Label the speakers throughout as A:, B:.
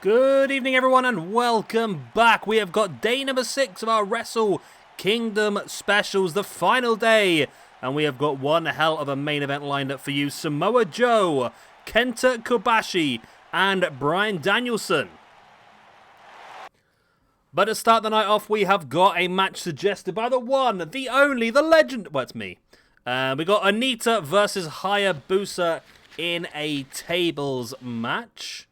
A: Good evening, everyone, and welcome back. We have got day number 6 of our Wrestlekindom specials, the final day. And we have got one hell of a main event lined up for you. Samoa Joe, Kenta Kobashi, and Bryan Danielson. But to start the night off, we have got a match suggested by the one, the only, the legend. Well, it's me. We got Onita Vs Hayabusa in a tables match.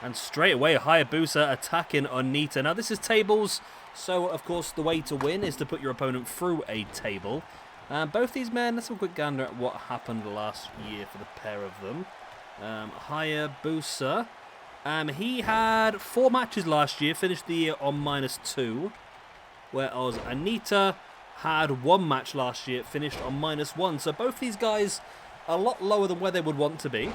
A: And straight away, Hayabusa attacking Onita. Now, this is tables, so, of course, the way to win is to put your opponent through a table. Both these men, let's have a quick gander at what happened last year for the pair of them. Hayabusa, he had 4 matches last year, finished the year on -2. Whereas Onita had 1 match last year, finished on -1. So both these guys are a lot lower than where they would want to be.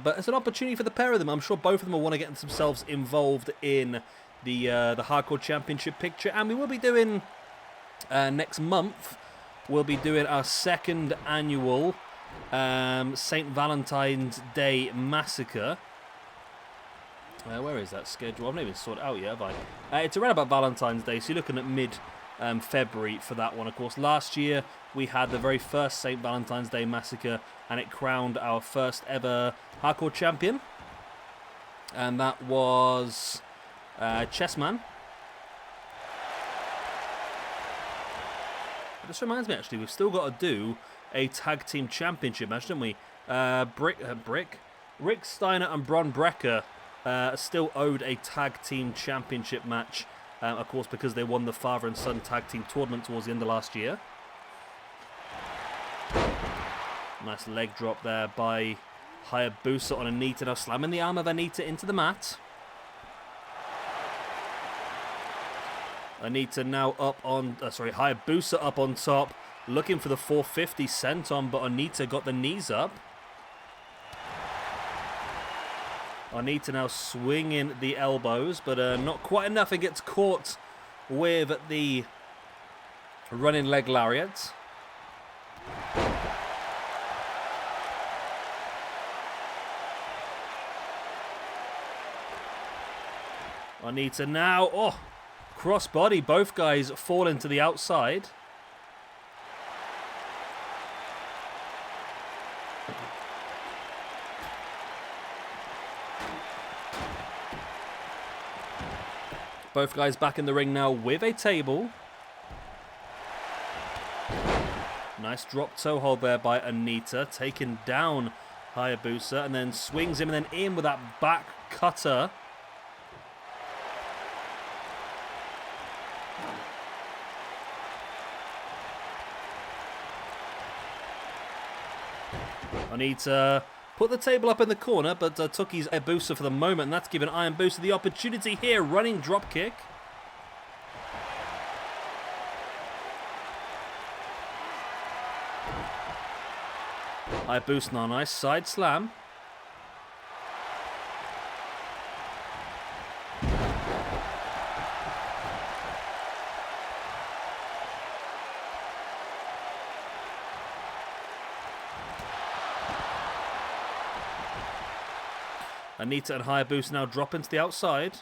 A: But it's an opportunity for the pair of them. I'm sure both of them will want to get themselves involved in the Hardcore Championship picture. And we will be doing, next month, we'll be doing our 2nd annual St. Valentine's Day Massacre. Where is that schedule? I've not even sorted it out yet, have I? It's around about Valentine's Day, so you're looking at mid-February for that one, of course. Last year, we had the very first St. Valentine's Day Massacre, and it crowned our first ever Hardcore Champion. And that was Chessman. This reminds me, actually, we've still got to do a Tag Team Championship match, don't we? Rick Steiner and Bron Breakker still owed a Tag Team Championship match, of course, because they won the father and son Tag Team Tournament towards the end of last year. Nice leg drop there by Hayabusa on Onita. Now slamming the arm of Onita into the mat. Onita now up on... Hayabusa up on top. Looking for the 450 senton, but Onita got the knees up. Onita now swinging the elbows, but not quite enough. It gets caught with the running leg lariat. Onita now, crossbody. Both guys fall into the outside. Both guys back in the ring now with a table. Nice drop toe hold there by Onita, taking down Hayabusa, and then swings him and then in with that back cutter. Onita put the table up in the corner, but took his Hayabusa for the moment, and that's given Hayabusa the opportunity here. Running drop kick. Hayabusa now, nice side slam. Onita and Hayabusa now drop into the outside.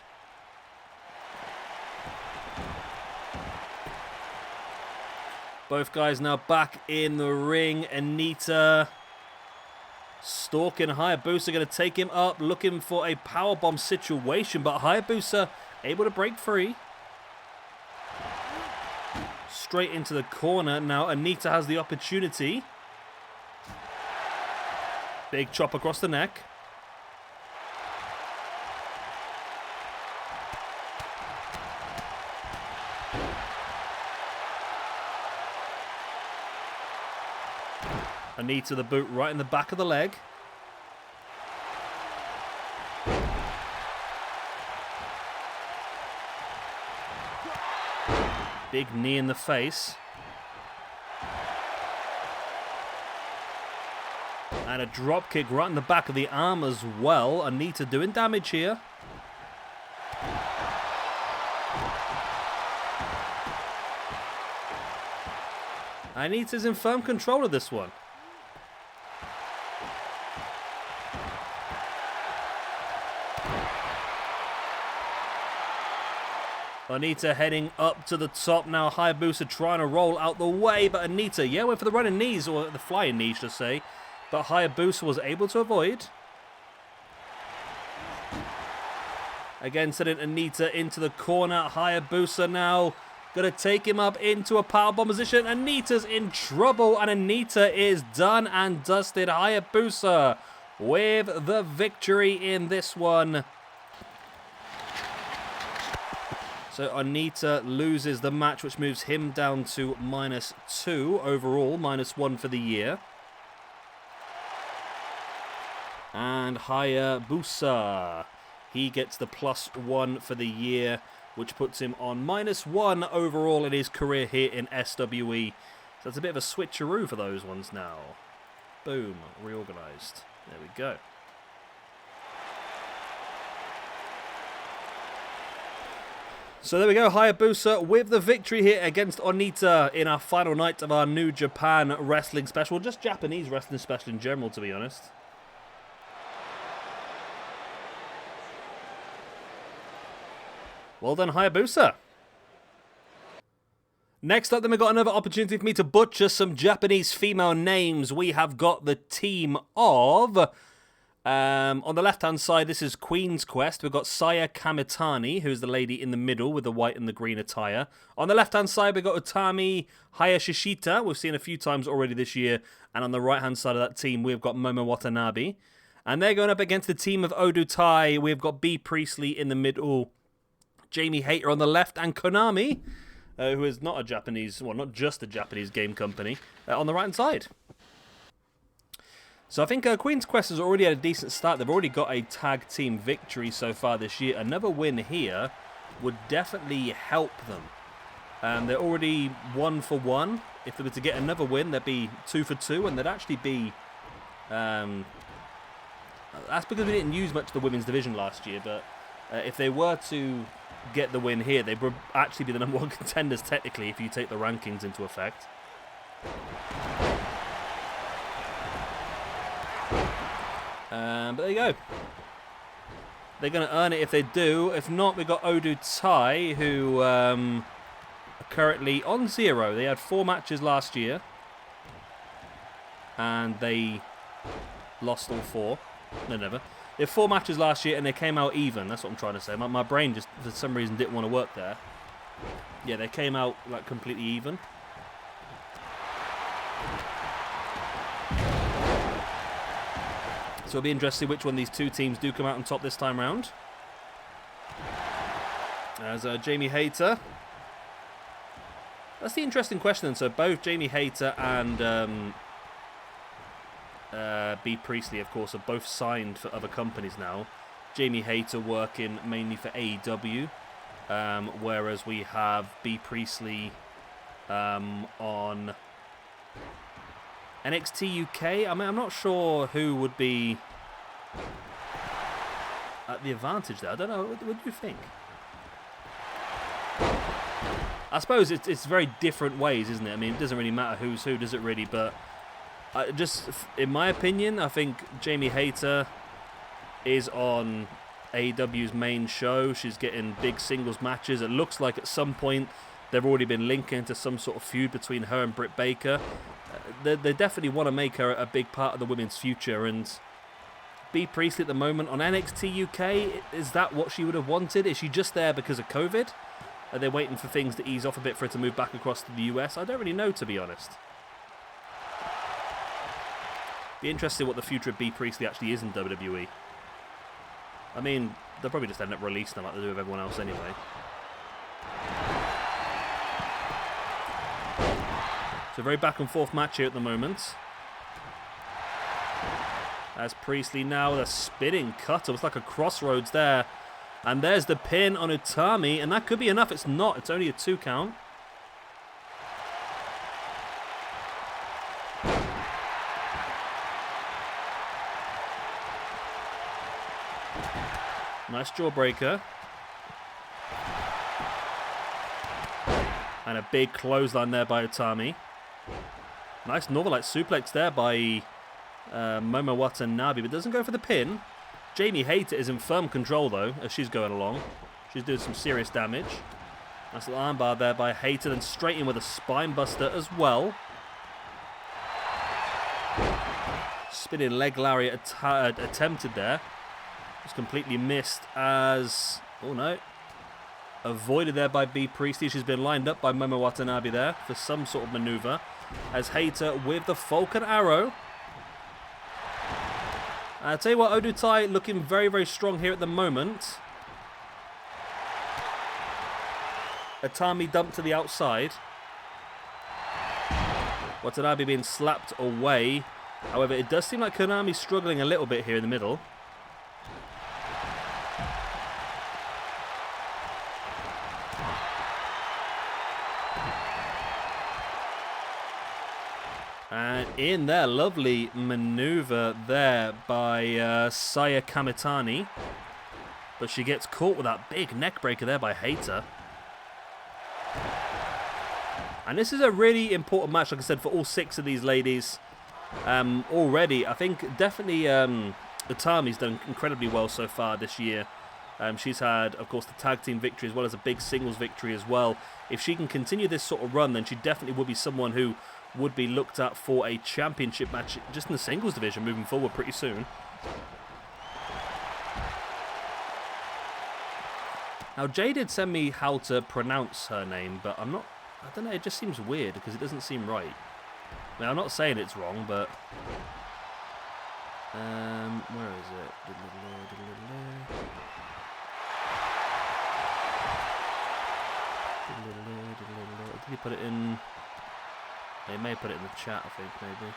A: Both guys now back in the ring. Onita stalking Hayabusa, going to take him up, looking for a powerbomb situation, but Hayabusa able to break free. Straight into the corner. Now Onita has the opportunity. Big chop across the neck. Onita the boot right in the back of the leg. Big knee in the face. And a drop kick right in the back of the arm as well. Onita doing damage here. Onita's in firm control of this one. Onita heading up to the top now. Hayabusa trying to roll out the way, but Onita, yeah, went for the running knees, or the flying knees, should I say. But Hayabusa was able to avoid. Again, sending Onita into the corner. Hayabusa now going to take him up into a powerbomb position. Onita's in trouble, and Onita is done and dusted. Hayabusa with the victory in this one. So Onita loses the match, which moves him down to -2 overall, -1 for the year. And Hayabusa, he gets the +1 for the year, which puts him on -1 overall in his career here in SWE. So it's a bit of a switcheroo for those ones now. Boom, reorganized. There we go. So there we go, Hayabusa with the victory here against Onita in our final night of our New Japan Wrestling Special. Just Japanese Wrestling Special in general, to be honest. Well done, Hayabusa. Next up, then, we've got another opportunity for me to butcher some Japanese female names. We have got the team of... on the left-hand side, this is Queen's Quest. We've got Saya Kamitani, who's the lady in the middle with the white and the green attire. On the left-hand side, we've got Utami Hayashishita. We've seen a few times already this year. And on the right-hand side of that team, we've got Momo Watanabe. And they're going up against the team of Oedo. We've got B. Priestley in the middle, Jamie Hayter on the left, and Konami, who is not a Japanese, well, not just a Japanese game company, on the right-hand side. So I think Queen's Quest has already had a decent start. They've already got a tag team victory so far this year. Another win here would definitely help them. They're already 1 for 1. If they were to get another win, they'd be 2 for 2, and they'd actually be... that's because we didn't use much of the women's division last year, but if they were to get the win here, they would actually be the #1 contenders technically if you take the rankings into effect. But there you go. They're going to earn it if they do. If not, we've got Oedo, who are currently on 0. They had 4 matches last year. And they lost all 4. No, never. They had 4 matches last year and they came out even. That's what I'm trying to say. My brain just, for some reason, didn't want to work there. Yeah, they came out like completely even. So it'll be interesting which one of these two teams do come out on top this time round. As Jamie Hayter. That's the interesting question then. So both Jamie Hayter and B. Priestley, of course, are both signed for other companies now. Jamie Hayter working mainly for AEW. Whereas we have B. Priestley on... NXT UK, I mean, I'm not sure who would be at the advantage there. I don't know. What do you think? I suppose it's very different ways, isn't it? I mean, it doesn't really matter who's who, does it really? But just in my opinion, I think Jamie Hayter is on AEW's main show. She's getting big singles matches. It looks like at some point they've already been linking to some sort of feud between her and Britt Baker. They definitely want to make her a big part of the women's future, and B. Priestley at the moment on NXT UK, is that what she would have wanted? Is she just there because of COVID? Are they waiting for things to ease off a bit for her to move back across to the US? I don't really know, to be honest. Be interested what the future of B. Priestley actually is in WWE. I mean, they'll probably just end up releasing them like they do with everyone else anyway. So very back and forth match here at the moment. As Priestley now, the spinning cutter. It's like a crossroads there. And there's the pin on Utami. And that could be enough. It's not. It's only a 2 count. Nice jawbreaker. And a big clothesline there by Utami. Nice Northern Light suplex there by Momo Watanabe, but doesn't go for the pin. Jamie Hayter is in firm control, though, as she's going along. She's doing some serious damage. Nice little armbar there by Hayter, then straight in with a spine buster as well. Spinning leg lariat attempted there. Was completely missed as... Oh, no. Avoided there by Priestley. She's been lined up by Momo Watanabe there for some sort of maneuver. As Hayter with the Falcon Arrow. I'll tell you what, AphrOditE looking very, very strong here at the moment. Utami dumped to the outside. Watanabe being slapped away. However, it does seem like Konami's struggling a little bit here in the middle. And in there, lovely maneuver there by Saya Kamitani. But she gets caught with that big neck breaker there by Hayter. And this is a really important match, like I said, for all 6 of these ladies. Already, I think definitely Utami's done incredibly well so far this year. She's had, of course, the tag team victory as well as a big singles victory as well. If she can continue this sort of run, then she definitely would be someone who would be looked at for a championship match just in the singles division moving forward pretty soon. Now, Jay did send me how to pronounce her name, but I don't know, it just seems weird because it doesn't seem right. I mean, I'm not saying it's wrong, but... where is it? Did he put it in... They may put it in the chat, I think, maybe.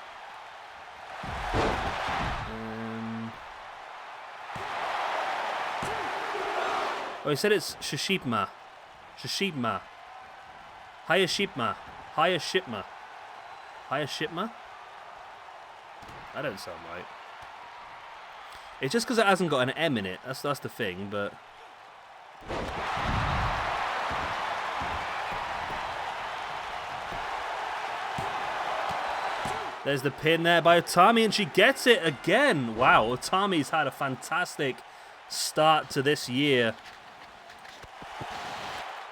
A: Oh, he said it's Hayashishita. Hayashishita? That don't sound right. It's just because it hasn't got an M in it. That's the thing, but... There's the pin there by Utami, and she gets it again. Wow, Utami's had a fantastic start to this year.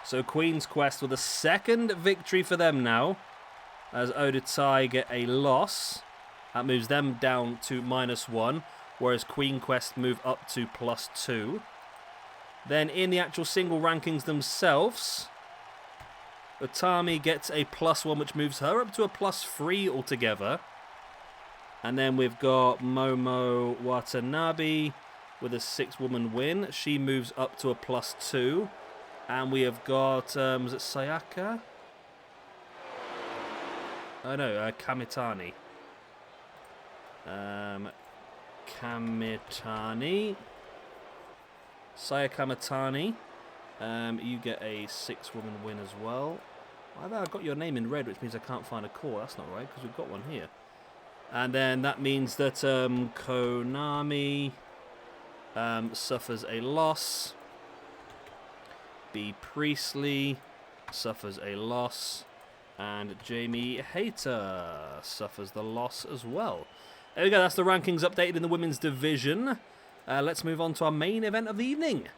A: So Queen's Quest with a second victory for them now, as AphrOditE get a loss. That moves them down to -1, whereas Queen Quest move up to +2. Then in the actual single rankings themselves, Utami gets a +1, which moves her up to a +3 altogether. And then we've got Momo Watanabe with a 6-woman win. She moves up to a +2. And we have got, was it Sayaka? Oh no, Kamitani. Kamitani. Saya Kamitani. You get a 6-woman win as well. I've got your name in red, which means I can't find a core. That's not right, because we've got one here. And then that means that Konami suffers a loss. Priestley suffers a loss. And Jamie Hayter suffers the loss as well. There we go, that's the rankings updated in the women's division. Let's move on to our main event of the evening.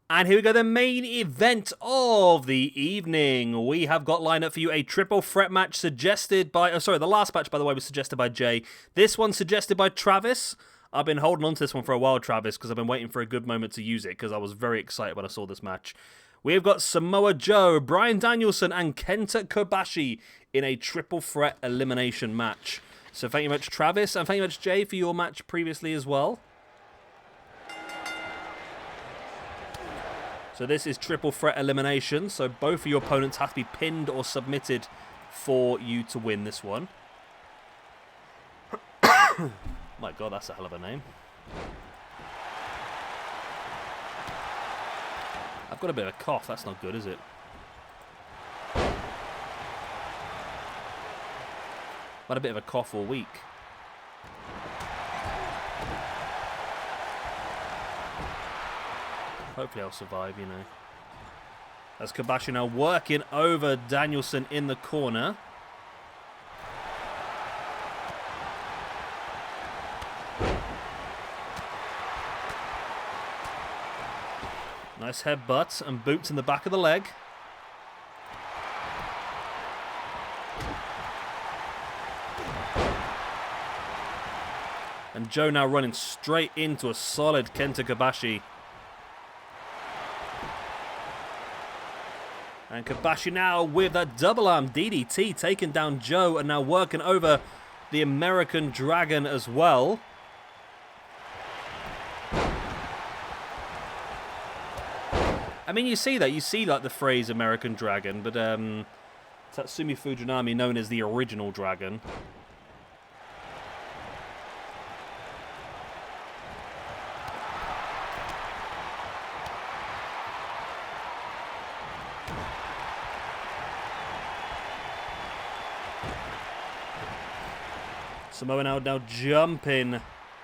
A: And here we go, the main event of the evening. We have got lined up for you a triple threat match suggested by... Oh, sorry, the last match, by the way, was suggested by Jay. This one suggested by Travis. I've been holding on to this one for a while, Travis, because I've been waiting for a good moment to use it, because I was very excited when I saw this match. We have got Samoa Joe, Bryan Danielson, and Kenta Kobashi in a triple threat elimination match. So thank you much, Travis, and thank you much, Jay, for your match previously as well. So this is triple threat elimination, so both of your opponents have to be pinned or submitted for you to win this one. My God, that's a hell of a name. I've got a bit of a cough, that's not good, is it? I've had a bit of a cough all week. Hopefully I'll survive, you know. As Kobashi now working over Danielson in the corner. Nice headbutt and boots in the back of the leg. And Joe now running straight into a solid Kenta Kobashi. And Kobashi now with that double arm DDT taking down Joe and now working over the American Dragon as well. I mean, you see that. You see, like, the phrase American Dragon, but Tatsumi Fujinami known as the original Dragon. Samoa now jumping,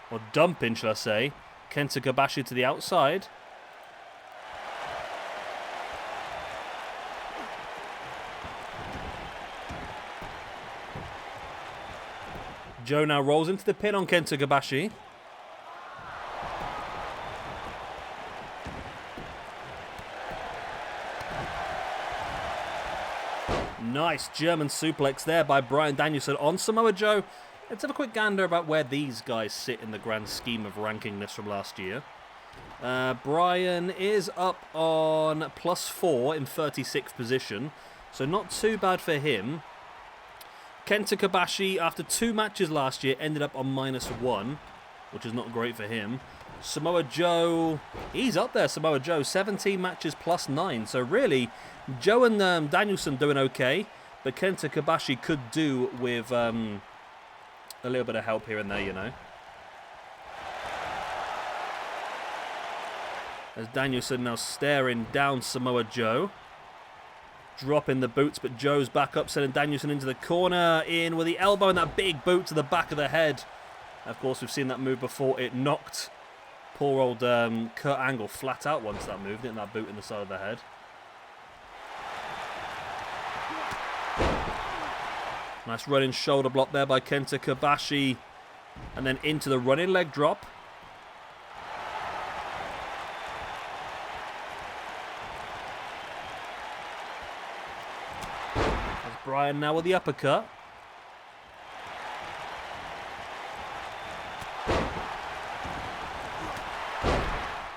A: or dumping, shall I say, Kenta Kobashi to the outside. Joe now rolls into the pin on Kenta Kobashi. Nice German suplex there by Bryan Danielson on Samoa Joe. Let's have a quick gander about where these guys sit in the grand scheme of ranking this from last year. Bryan is up on +4 in 36th position, so not too bad for him. Kenta Kobashi, after 2 matches last year, ended up on -1, which is not great for him. Samoa Joe, he's up there, Samoa Joe, 17 matches +9. So really, Joe and Danielson doing okay, but Kenta Kobashi could do with a little bit of help here and there, you know. As Danielson now staring down Samoa Joe. Dropping the boots, but Joe's back up, sending Danielson into the corner. In with the elbow and that big boot to the back of the head. Of course, we've seen that move before. It knocked poor old Kurt Angle flat out once that moved, didn't that boot in the side of the head. Nice running shoulder block there by Kenta Kobashi. And then into the running leg drop. Bryan now with the uppercut.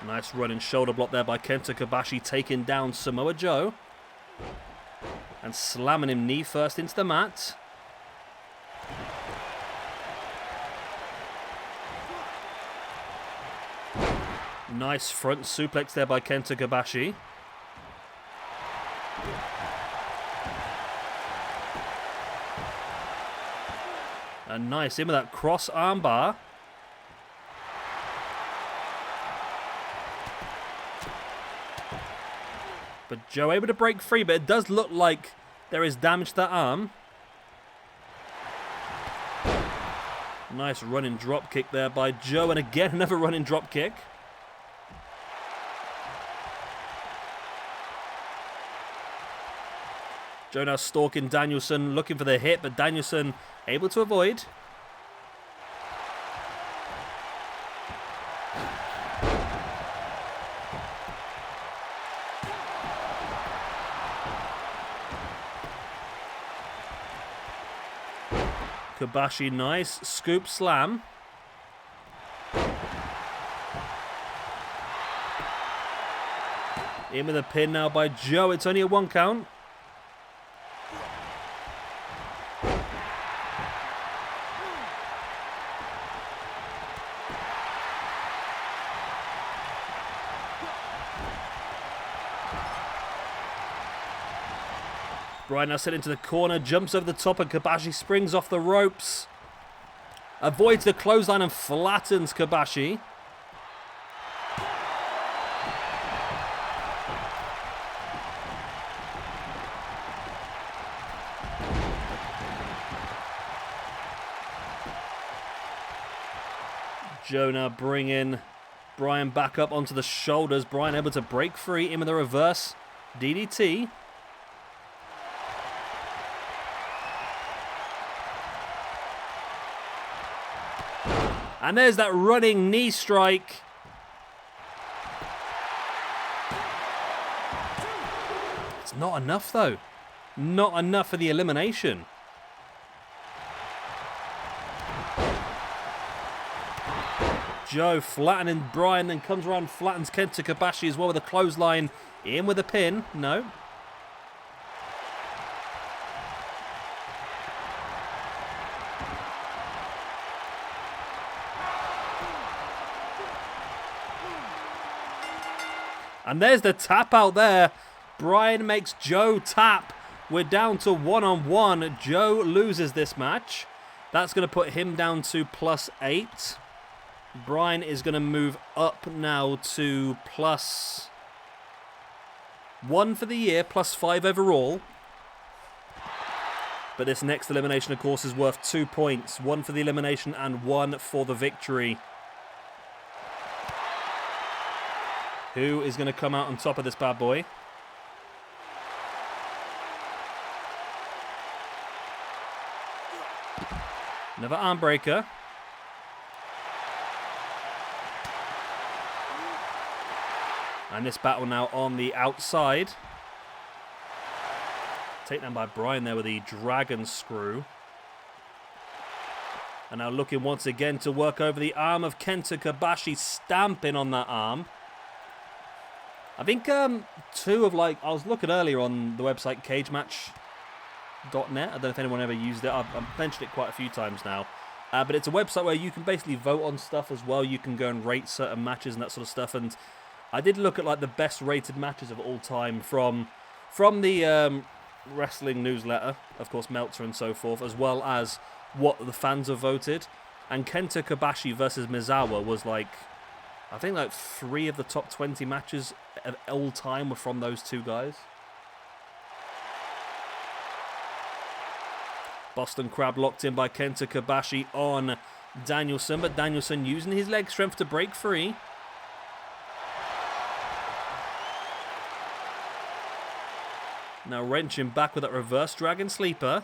A: Nice running shoulder block there by Kenta Kobashi, taking down Samoa Joe. And slamming him knee first into the mat. Nice front suplex there by Kenta Kobashi. And nice in with that cross armbar. But Joe able to break free, but it does look like there is damage to that arm. Nice running drop kick there by Joe, and again another running drop kick. Joe now stalking Danielson, looking for the hit, but Danielson able to avoid. Kobashi, nice scoop slam. In with a pin now by Joe. It's only a 1 count. Bryan now sent into the corner, jumps over the top, and Kobashi springs off the ropes. Avoids the clothesline and flattens Kobashi. Joe now bringing Bryan back up onto the shoulders. Bryan able to break free in with a reverse. DDT. And there's that running knee strike. It's not enough, though. Not enough for the elimination. Joe flattening Bryan, then comes around, flattens Kenta Kobashi as well with a clothesline. In with a pin. No. And there's the tap out there. Bryan makes Joe tap. We're down to one-on-one. Joe loses this match. That's going to put him down to +8. Bryan is going to move up now to +1 for the year, +5 overall. But this next elimination, of course, is worth 2 points. 1 for the elimination and 1 for the victory. Who is going to come out on top of this bad boy? Another arm breaker. And this battle now on the outside. Taken by Bryan there with the dragon screw. And now looking once again to work over the arm of Kenta Kobashi, stamping on that arm. I think two of I was looking earlier on the website cagematch.net. I don't know if anyone ever used it. I've mentioned it quite a few times now. But it's a website where you can basically vote on stuff as well. You can go and rate certain matches and that sort of stuff. And I did look at the best rated matches of all time from the wrestling newsletter, of course, Meltzer and so forth, as well as what the fans have voted. And Kenta Kobashi versus Misawa was I think 3 of the top 20 matches of all time were from those two guys. Boston Crab locked in by Kenta Kobashi on Danielson, but Danielson using his leg strength to break free. Now wrenching back with that reverse dragon sleeper.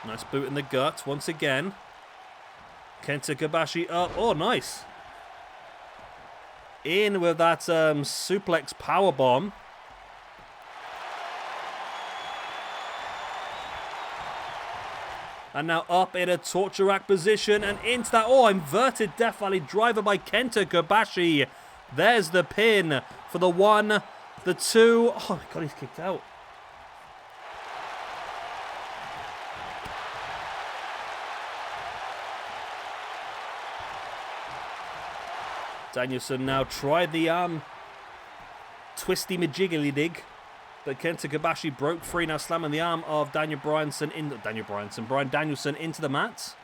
A: Nice boot in the gut once again. Kenta Kobashi up. Oh, nice. In with that suplex powerbomb. And now up in a torture rack position and into that, inverted Death Valley driver by Kenta Kobashi. There's the pin for the 1, the 2. Oh my God, he's kicked out. Danielson now tried the twisty majiggly dig, but Kenta Kobashi broke free, now slamming the arm of Bryan Danielson into the mat.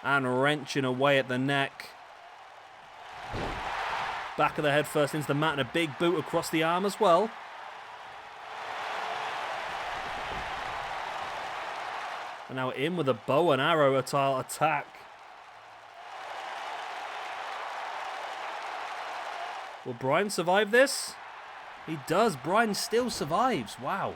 A: And wrenching away at the neck. Back of the head first into the mat and a big boot across the arm as well. And now in with a bow and arrow attack. Will Bryan survive this? He does. Bryan still survives. Wow.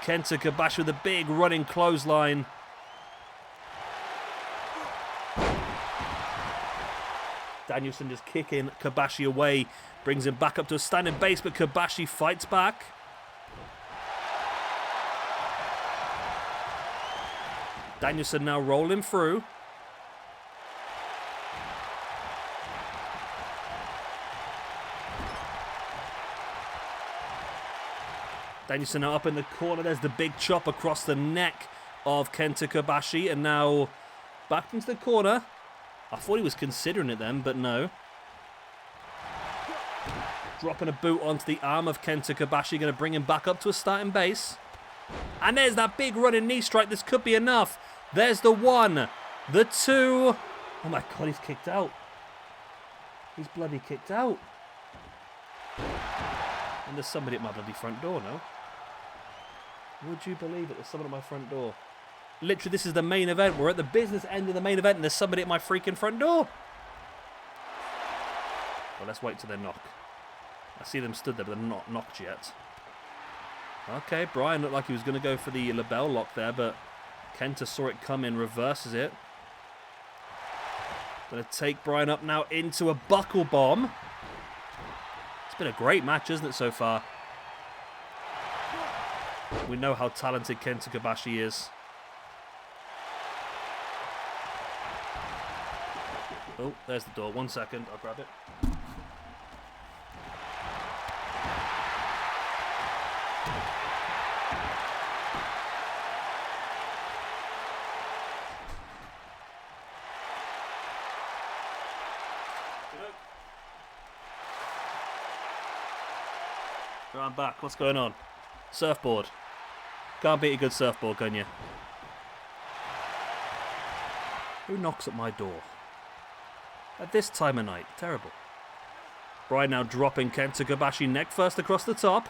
A: Kenta Kobashi with a big running clothesline. Danielson just kicking Kobashi away. Brings him back up to a standing base, but Kobashi fights back. Danielson now rolling through. Danielson now up in the corner. There's the big chop across the neck of Kenta Kobashi. And now back into the corner. I thought he was considering it then, but no. Dropping a boot onto the arm of Kenta Kobashi. Going to bring him back up to a starting base. And there's that big running knee strike. This could be enough. There's the 1, the 2. Oh my God, he's kicked out. He's bloody kicked out. And there's somebody at my bloody front door, no? Would you believe it? There's someone at my front door. Literally, this is the main event. We're at the business end of the main event, and there's somebody at my freaking front door. Well, let's wait till they knock. I see them stood there, but they're not knocked yet. Okay, Bryan looked like he was going to go for the label lock there, but Kenta saw it come in, reverses it. Going to take Bryan up now into a buckle bomb. It's been a great match, isn't it, so far? We know how talented Kenta Kobashi is. Oh, there's the door. 1 second, I'll grab it. I'm back. What's going on? Surfboard. Can't beat a good surfboard, can you? Who knocks at my door? At this time of night. Terrible. Bryan now dropping Kenta Kobashi neck first across the top.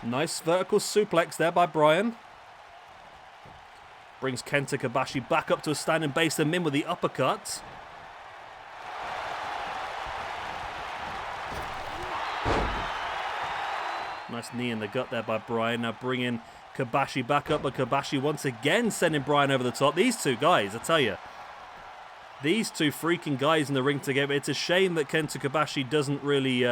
A: Nice vertical suplex there by Bryan. Brings Kenta Kobashi back up to a standing base and in with the uppercut. Nice knee in the gut there by Bryan. Now bringing Kobashi back up, but Kobashi once again sending Bryan over the top. These two guys, I tell you. These two freaking guys in the ring together. It's a shame that Kenta Kobashi doesn't really,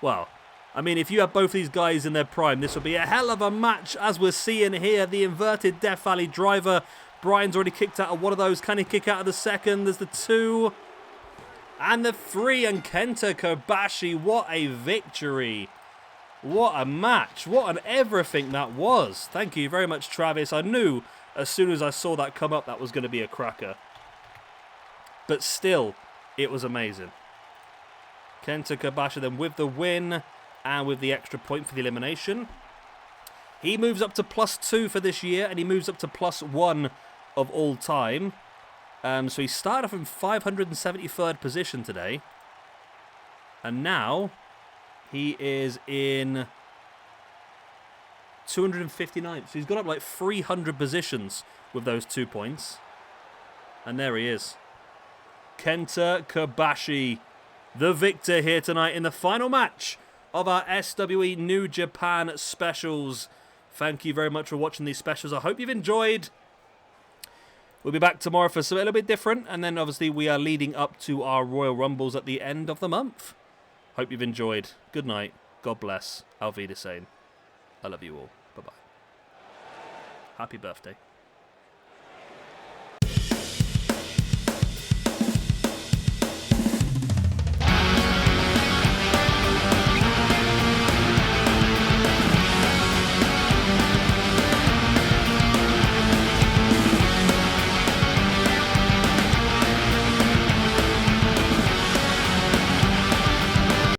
A: well... I mean, if you have both these guys in their prime, this would be a hell of a match, as we're seeing here. The inverted Death Valley driver. Bryan's already kicked out of one of those. Can he kick out of the second? There's the 2. And the 3. And Kenta Kobashi, what a victory. What a match. What an everything that was. Thank you very much, Travis. I knew as soon as I saw that come up, that was going to be a cracker. But still, it was amazing. Kenta Kobashi then with the win. And with the extra point for the elimination. He moves up to +2 for this year. And he moves up to +1 of all time. So he started off in 573rd position today. And now he is in 259th. So he's gone up like 300 positions with those 2 points. And there he is. Kenta Kobashi, the victor here tonight in the final match of our SWE New Japan specials. Thank you very much for watching these specials. I hope you've enjoyed. We'll be back tomorrow for something a little bit different. And then obviously we are leading up to our Royal Rumbles at the end of the month. Hope you've enjoyed. Good night. God bless. Auf Wiedersehen. I love you all. Bye-bye. Happy birthday.